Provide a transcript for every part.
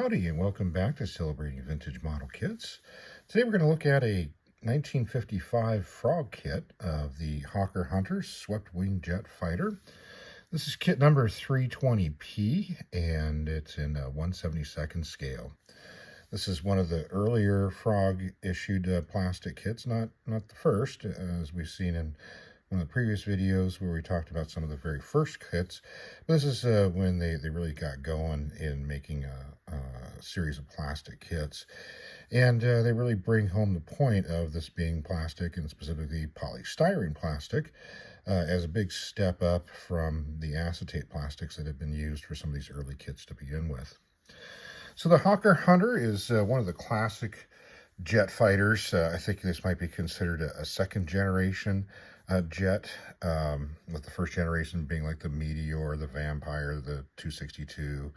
Howdy, and welcome back to Celebrating Vintage Model Kits. Today we're going to look at a 1955 frog kit of the Hawker Hunter Swept Wing Jet Fighter. This is kit number 320P, and it's in a 1/72nd scale. This is one of the earlier frog issued plastic kits, not the first, as we've seen in one of the previous videos where we talked about some of the very first kits. This is when they really got going in making a series of plastic kits. And they really bring home the point of this being plastic, and specifically polystyrene plastic, as a big step up from the acetate plastics that have been used for some of these early kits to begin with. So the Hawker Hunter is one of the classic jet fighters. I think this might be considered a second generation jet, with the first generation being like the Meteor, the Vampire, the 262.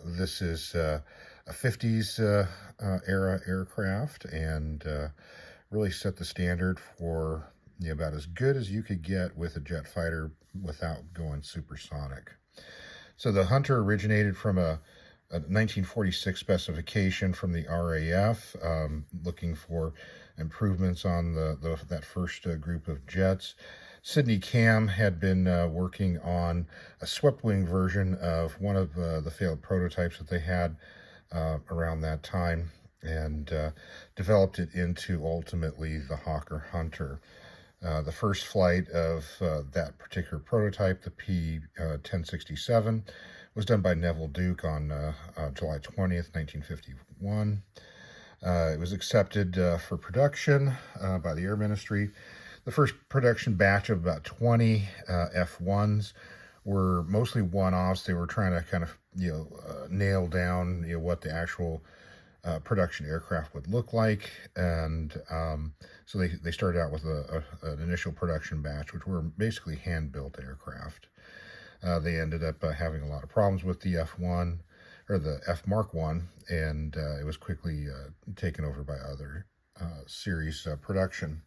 This is a 50s era aircraft, and really set the standard for about as good as you could get with a jet fighter without going supersonic. So the Hunter originated from a 1946 specification from the RAF, looking for improvements on that first group of jets. Sidney Cam had been working on a swept wing version of one of the failed prototypes that they had around that time, and developed it into ultimately the Hawker Hunter. The first flight of that particular prototype, the P-1067, was done by Neville Duke on July 20th, 1951. It was accepted for production by the Air Ministry. The first production batch of about 20 F-1s were mostly one-offs. They were trying to kind of nail down what the actual production aircraft would look like, and so they started out with an initial production batch, which were basically hand-built aircraft. They ended up having a lot of problems with the F1, or the F Mark 1, and it was quickly taken over by other series production.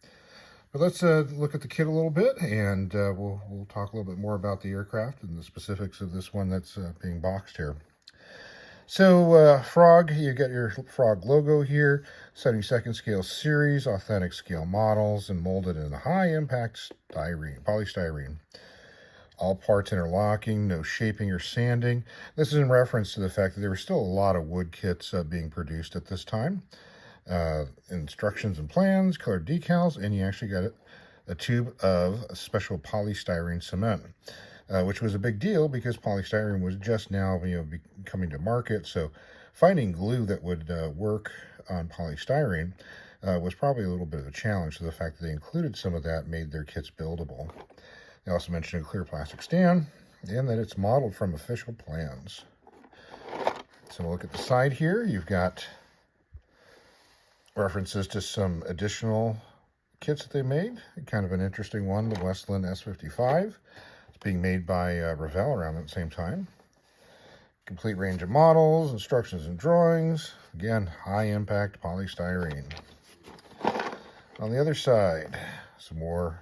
But let's look at the kit a little bit, and we'll talk a little bit more about the aircraft and the specifics of this one that's being boxed here. So Frog, you got your Frog logo here, 72nd scale series, authentic scale models, and molded in high impact polystyrene. All parts interlocking, no shaping or sanding. This is in reference to the fact that there were still a lot of wood kits being produced at this time. Instructions and plans, colored decals, and you actually got a tube of special polystyrene cement, which was a big deal because polystyrene was just now coming to market. So finding glue that would work on polystyrene was probably a little bit of a challenge. So the fact that they included some of that made their kits buildable. They also mentioned a clear plastic stand, and that it's modeled from official plans. So we'll look at the side here. You've got references to some additional kits that they made. Kind of an interesting one, the Westland S55. It's being made by Revell around at the same time. Complete range of models, instructions and drawings. Again, high impact polystyrene. On the other side, some more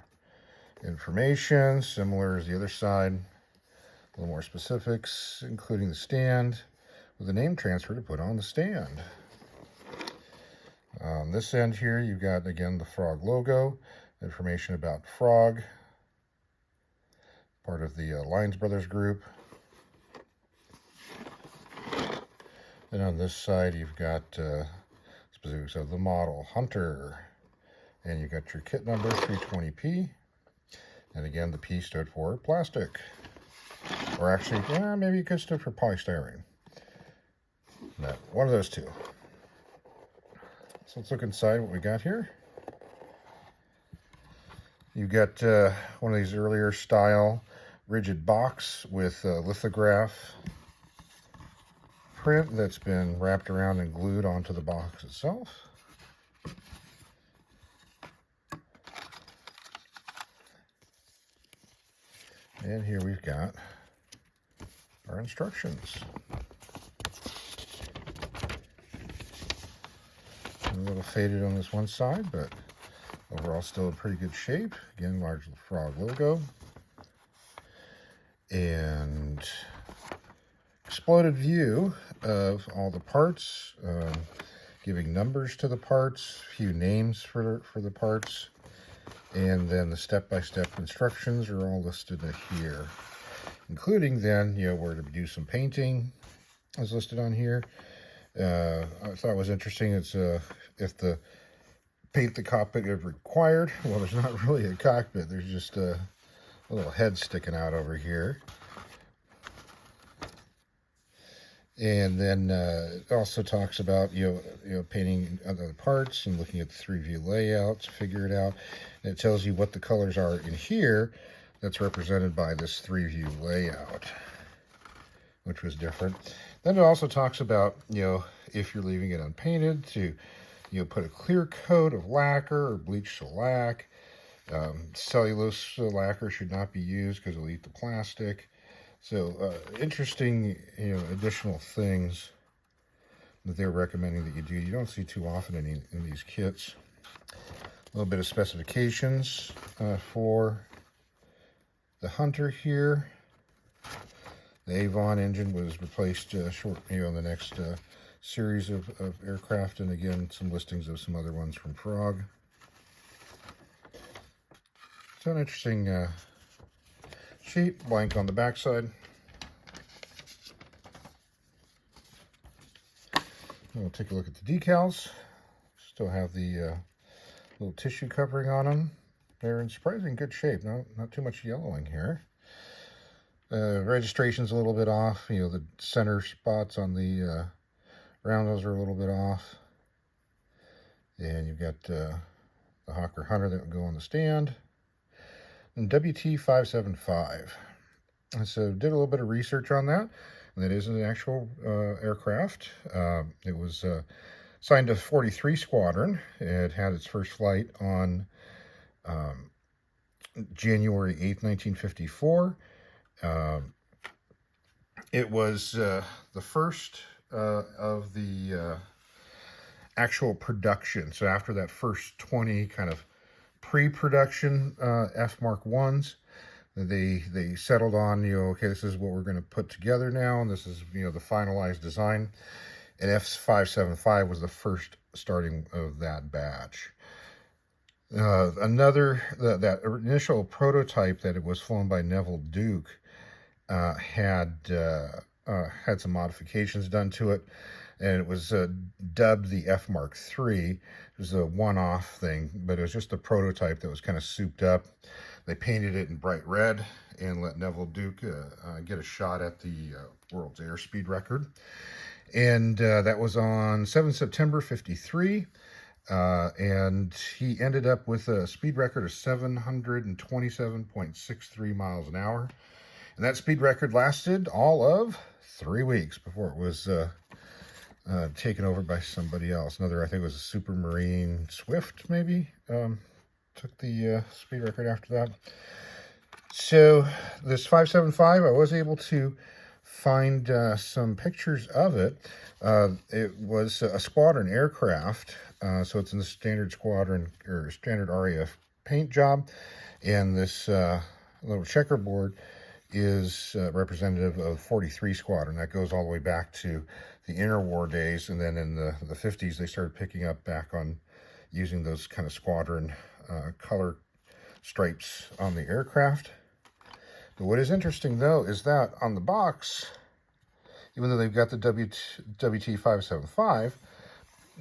information, similar as the other side. A little more specifics, including the stand, with a name transfer to put on the stand. On this end here, you've got, again, the Frog logo, information about Frog, part of the Lyons Brothers group. And on this side, you've got specifics of the model, Hunter, and you've got your kit number, 320P. And again, the P stood for plastic. Or actually, maybe it could stand for polystyrene. No, one of those two. So let's look inside what we got here. You've got one of these earlier style rigid box with lithograph print that's been wrapped around and glued onto the box itself. And here we've got our instructions. A little faded on this one side, but overall still in pretty good shape. Again, large Frog logo. And exploded view of all the parts, giving numbers to the parts, a few names for the parts, and then the step-by-step instructions are all listed here, including then, where to do some painting is listed on here. I thought it was interesting. It's if the paint the cockpit if required. Well, there's not really a cockpit. There's just a little head sticking out over here. And then it also talks about painting other parts and looking at the 3-view layout to figure it out. And it tells you what the colors are in here that's represented by this 3-view layout, which was different. Then it also talks about if you're leaving it unpainted to put a clear coat of lacquer or bleach shellac. Cellulose lacquer should not be used because it'll eat the plastic. So interesting, additional things that they're recommending that you do. You don't see too often in these kits. A little bit of specifications for the Hunter here. The Avon engine was replaced in the next series of aircraft, and again, some listings of some other ones from Frog. So an interesting sheet, blank on the backside. We'll take a look at the decals. Still have the little tissue covering on them. They're in surprisingly good shape. Not too much yellowing here. Registration's a little bit off. The center spots on the roundels are a little bit off. And you've got the Hawker Hunter that would go on the stand. And WT-575. And so did a little bit of research on that. And that is an actual aircraft. It was signed to 43 Squadron. It had its first flight on January 8th, 1954. It was the first of the actual production. So after that first 20 kind of pre-production F Mark 1s, they settled on, okay, this is what we're going to put together now, and this is, the finalized design. And F575 was the first starting of that batch. That initial prototype that it was flown by Neville Duke had some modifications done to it, and it was dubbed the F Mark III. It was a one-off thing, but it was just a prototype that was kind of souped up. They painted it in bright red and let Neville Duke get a shot at the world's airspeed record. And that was on 7 September 53. And he ended up with a speed record of 727.63 miles an hour. And that speed record lasted all of 3 weeks before it was taken over by somebody else. I think it was a Supermarine Swift, maybe, took the speed record after that. So this 575, I was able to find some pictures of it. It was a squadron aircraft, so it's in the standard squadron or standard RAF paint job, and this little checkerboard is representative of 43 Squadron. That goes all the way back to the interwar days, and then in the 50s they started picking up back on using those kind of squadron color stripes on the aircraft. But what is interesting, though, is that on the box, even though they've got the WT-575,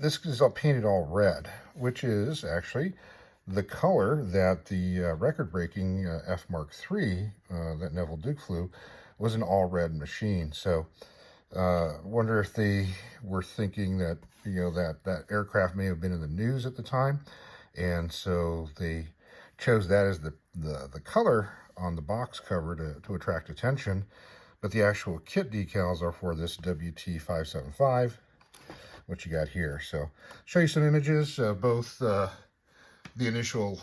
this is all painted all red, which is actually the color that the record-breaking F Mark III that Neville Duke flew was an all-red machine. So wonder if they were thinking that that aircraft may have been in the news at the time, and so they chose that as the color on the box cover to attract attention. But the actual kit decals are for this WT-575, what you got here. So show you some images of both the initial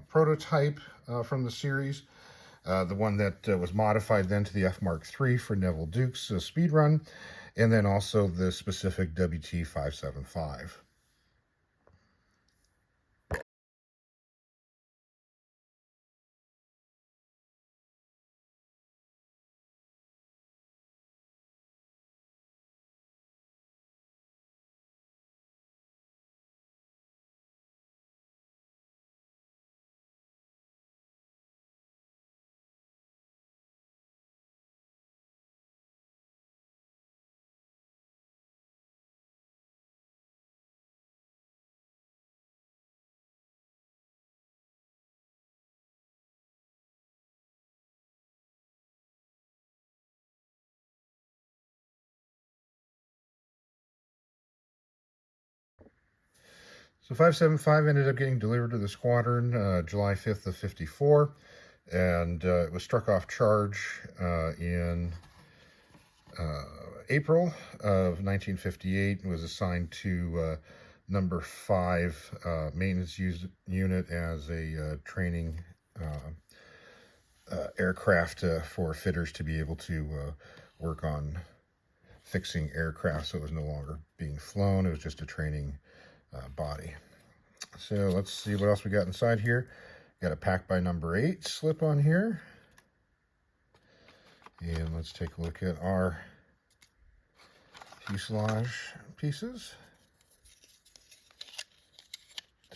prototype from the series, the one that was modified then to the F Mark III for Neville Duke's speed run, and then also the specific WT-575. So 575 ended up getting delivered to the squadron July 5th of 54, and it was struck off charge in April of 1958 and was assigned to number 5 maintenance unit as a training aircraft for fitters to be able to work on fixing aircraft, so it was no longer being flown. It was just a training body. So let's see what else we got inside here. Got a pack by number 8 slip on here. And let's take a look at our fuselage pieces.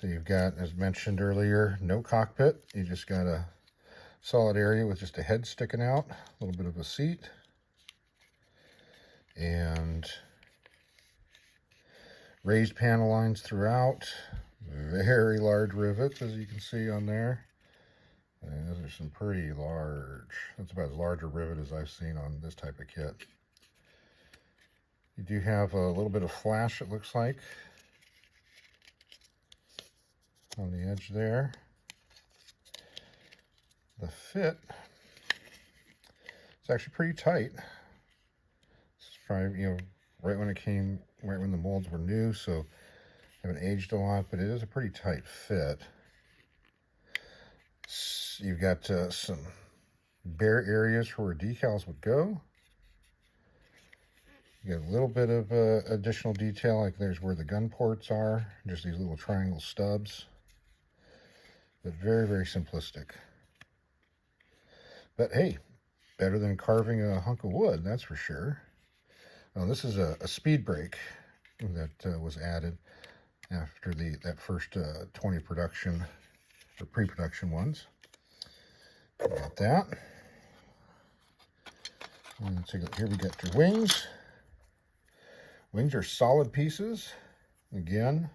So you've got, as mentioned earlier, no cockpit. You just got a solid area with just a head sticking out, a little bit of a seat, and raised panel lines throughout. Very large rivets, as you can see on there. And those are some pretty large. That's about as large a rivet as I've seen on this type of kit. You do have a little bit of flash, it looks like, on the edge there. The fit, it's actually pretty tight. It's probably, right when it came, right when the molds were new, so haven't aged a lot, but it is a pretty tight fit. You've got some bare areas for where decals would go. You got a little bit of additional detail, like there's where the gun ports are, just these little triangle stubs. But very, very simplistic. But hey, better than carving a hunk of wood, that's for sure. Now, this is a speed brake that was added after that first 20 production or pre-production ones. Got that. And take a look here. We got your wings. Wings are solid pieces. Again,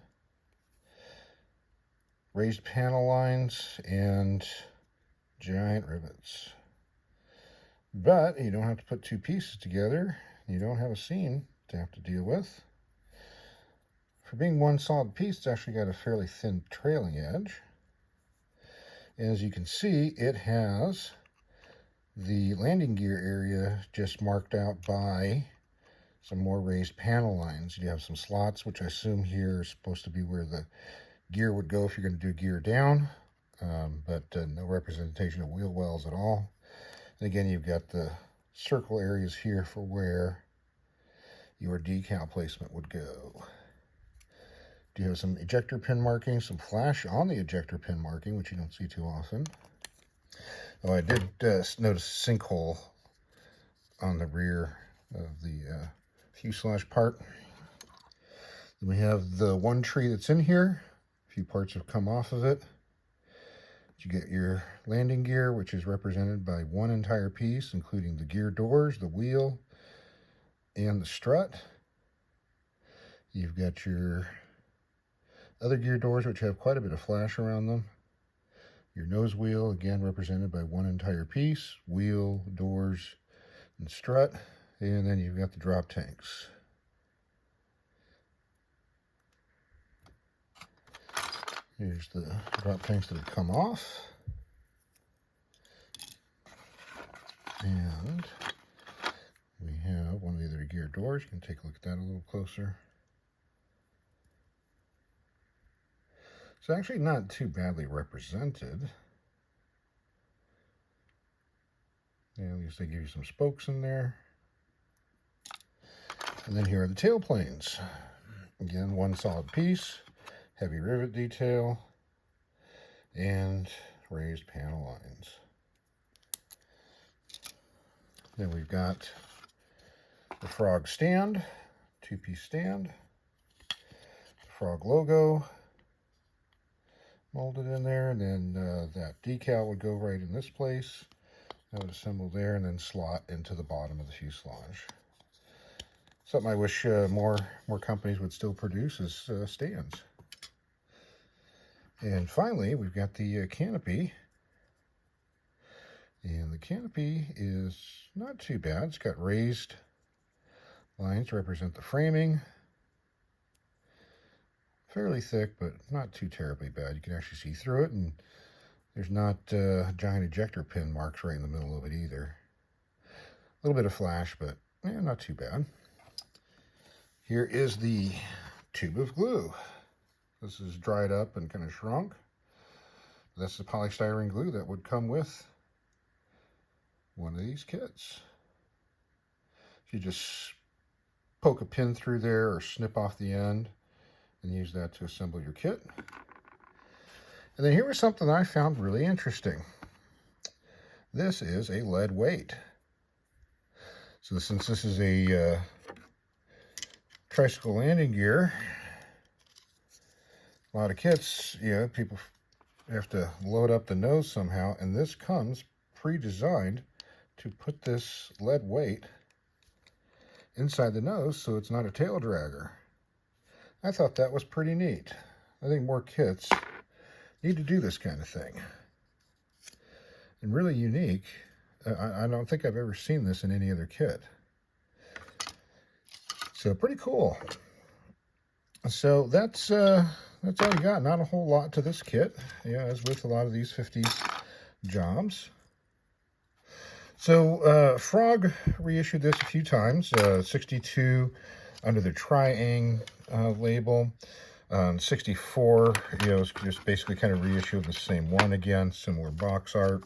raised panel lines and giant rivets. But you don't have to put two pieces together. You don't have a seam to have to deal with. For being one solid piece, it's actually got a fairly thin trailing edge. And as you can see, it has the landing gear area just marked out by some more raised panel lines. You have some slots, which I assume here is supposed to be where the gear would go if you're going to do gear down, but no representation of wheel wells at all. And again, you've got the circle areas here for where your decal placement would go. You have some ejector pin marking, some flash on the ejector pin marking, which you don't see too often. Oh, I did notice a sinkhole on the rear of the fuselage part. Then we have the one tree that's in here. A few parts have come off of it. You get your landing gear, which is represented by one entire piece, including the gear doors, the wheel, and the strut. You've got your other gear doors, which have quite a bit of flash around them. Your nose wheel, again, represented by one entire piece, wheel, doors, and strut. And then you've got the drop tanks. Here's the drop tanks that have come off. And we have one of the other gear doors. You can take a look at that a little closer. It's actually not too badly represented. And at least they give you some spokes in there. And then here are the tail planes. Again, one solid piece, heavy rivet detail, and raised panel lines. Then we've got the frog stand, two-piece stand, the frog logo molded in there, and then that decal would go right in this place. That would assemble there and then slot into the bottom of the fuselage. Something I wish more companies would still produce is stands. And finally, we've got the canopy. And the canopy is not too bad. It's got raised lines to represent the framing. fairly thick, but not too terribly bad. You can actually see through it, and there's not giant ejector pin marks right in the middle of it either. A little bit of flash, but yeah, not too bad. Here is the tube of glue. This is dried up and kind of shrunk. That's the polystyrene glue that would come with one of these kits. You just poke a pin through there or snip off the end and use that to assemble your kit. And then here was something I found really interesting. This is a lead weight. So since this is a tricycle landing gear, a lot of kits, people have to load up the nose somehow, and this comes pre-designed to put this lead weight inside the nose so it's not a tail dragger. I thought that was pretty neat. I think more kits need to do this kind of thing. And really unique. I don't think I've ever seen this in any other kit. So pretty cool. So that's all you got. Not a whole lot to this kit, as with a lot of these 50s jobs. So Frog reissued this a few times. 62 under the Triang label. 64, it's just basically kind of reissued the same one again, similar box art.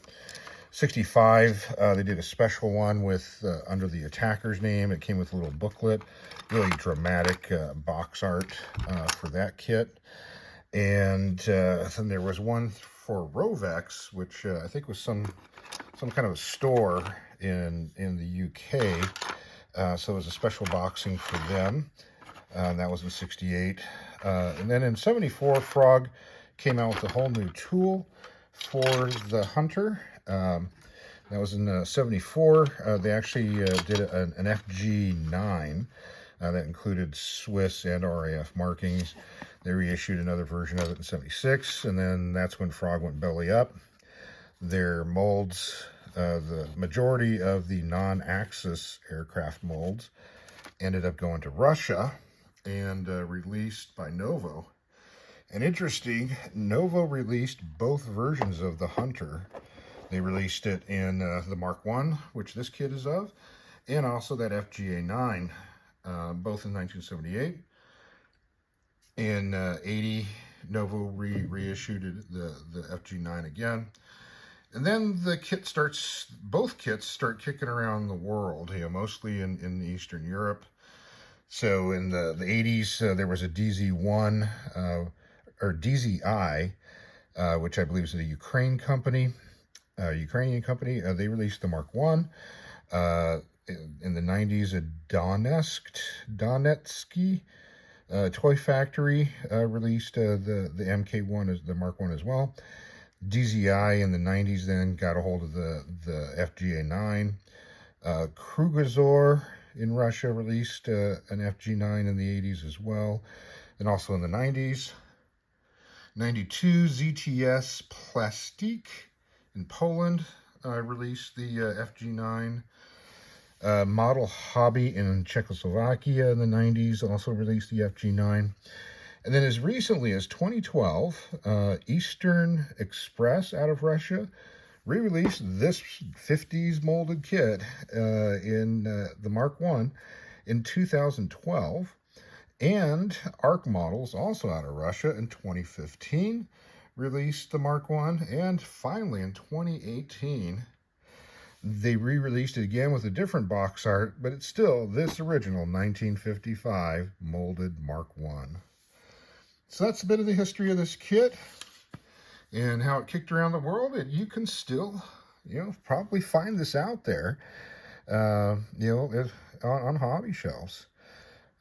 65, they did a special one with under the attacker's name. It came with a little booklet, really dramatic box art for that kit. And then there was one for Rovex, which I think was some kind of a store in the UK. So it was a special boxing for them. That was in 68. And then in 74, Frog came out with a whole new tool for the Hunter. That was in 74. They actually did an FG9 that included Swiss and RAF markings. They reissued another version of it in 76, and then that's when Frog went belly up. Their molds, the majority of the non-Axis aircraft molds, ended up going to Russia and released by Novo. And interesting, Novo released both versions of the Hunter. They released it in the Mark I, which this kit is of, and also that FGA-9, both in 1978. In 80, Novo reissued the FG-9 again. And then both kits start kicking around the world, mostly in Eastern Europe. So in the 80s, there was a DZ-1, or DZI, which I believe is a Ukrainian company. They released the Mark I. In the 90s, a Donetsky toy factory released the MK1 as the Mark I as well. DZI in the 90s then got a hold of the FGA-9. Krugozor in Russia released an FG-9 in the 80s as well, and also in the 90s. 92, ZTS Plastik in Poland released the FG-9. Model Hobby in Czechoslovakia in the 90s also released the FG-9. And then as recently as 2012, Eastern Express out of Russia re-released this 50s molded kit in the Mark I in 2012. And ARC Models, also out of Russia in 2015, released the Mark I. And finally in 2018, they re-released it again with a different box art, but it's still this original 1955 molded Mark I. So that's a bit of the history of this kit and how it kicked around the world. And you can still, probably find this out there, on hobby shelves.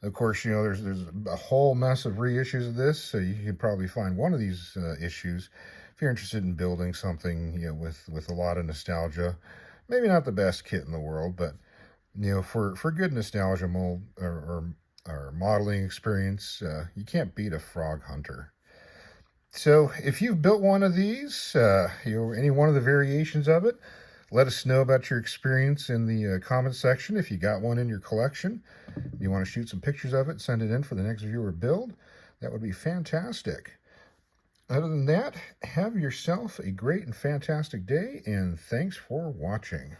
Of course, there's a whole mess of reissues of this, so you can probably find one of these issues if you're interested in building something, with a lot of nostalgia. Maybe not the best kit in the world, but for good nostalgia mold or modeling experience, you can't beat a Frog Hunter. So if you've built one of these, any one of the variations of it, let us know about your experience in the comment section. If you got one in your collection, you want to shoot some pictures of it, send it in for the next viewer build. That would be fantastic. Other than that, have yourself a great and fantastic day, and thanks for watching.